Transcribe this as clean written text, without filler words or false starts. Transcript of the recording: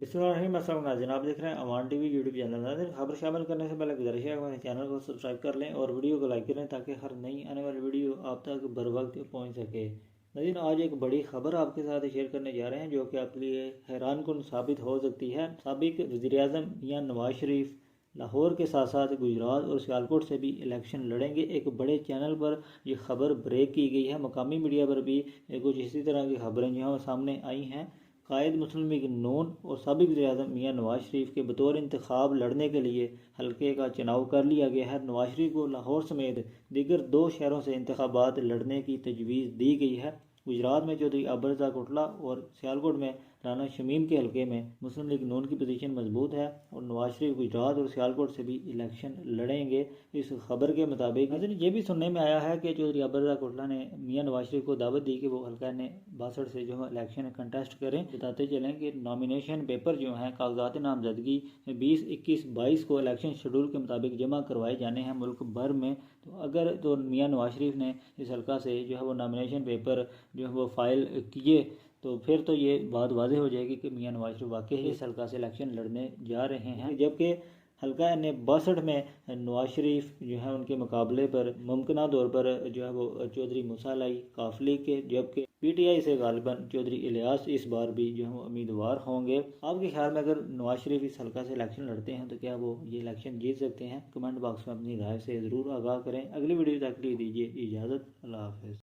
नाज़रीन, आप देख रहे हैं अवान टीवी यूट्यूब चैनल। नाज़रीन, खबर शामिल करने से पहले गुजारिश है हमारे चैनल को सब्सक्राइब कर लें और वीडियो को लाइक करें ताकि हर नई आने वाली वीडियो आप तक बर वक्त पहुँच सके। नाज़रीन, आज एक बड़ी खबर आपके साथ शेयर करने जा रहे हैं जो कि आपके लिए हैरान कुन साबित हो सकती है। साबिक वज़ीर-ए-आज़म मियां नवाज शरीफ लाहौर के साथ साथ गुजरात और सियालकोट से भी इलेक्शन लड़ेंगे। एक बड़े चैनल पर ये खबर ब्रेक की गई है। मकामी मीडिया पर भी कुछ इसी तरह की खबरें जो हैं सामने आई हैं। कायद मुस्लिम लीग नून और साबिक वज़ीर-ए-आज़म मियां नवाज शरीफ के बतौर इंतखाब लड़ने के लिए हल्के का चुनाव कर लिया गया है। नवाज शरीफ को लाहौर समेत दीगर 2 शहरों से इंतखाबात लड़ने की तजवीज़ दी गई है। गुजरात में चौधरी अब्दुल रज़्ज़ाक कोटला और सियालकोट में राना शमीम के हल्के में मुस्लिम लीग नून की पोजीशन मजबूत है और नवाज शरीफ गुजरात और सियालकोट से भी इलेक्शन लड़ेंगे। इस खबर के मुताबिक ये भी सुनने में आया है कि चौधरी अब्दुल रज़्ज़ाक कोटला ने मियां नवाज शरीफ को दावत दी कि वो हल्का ने 62 से जो है इलेक्शन कंटेस्ट करें। बताते चलें कि नॉमिनेशन पेपर जो हैं कागजात नामजदगी 20, 21, 22 को इलेक्शन शेड्यूल के मुताबिक जमा करवाए जाने हैं मुल्क भर में। तो अगर तो मियां नवाज शरीफ ने इस हल्का से जो है वो नॉमिनेशन पेपर जो है वो फाइल किए तो फिर तो ये बात वाज़ेह हो जाएगी कि मियां नवाज शरीफ वाकई इस हल्का से इलेक्शन लड़ने जा रहे हैं। जबकि हल्का ने 62 में नवाज शरीफ जो है उनके मुकाबले पर मुमकिन तौर पर जो है वो चौधरी मूसा लाई काफली के, जबकि पीटीआई से गालिबन चौधरी इलियास इस बार भी जो है वो उम्मीदवार होंगे। आपके ख्याल में अगर नवाज शरीफ इस हल्का से इलेक्शन लड़ते हैं तो क्या वो ये इलेक्शन जीत सकते हैं? कमेंट बॉक्स में अपनी राय से ज़रूर आगाह करें। अगली वीडियो तक के लिए दीजिए इजाज़त। अल्लाह हाफ़िज़।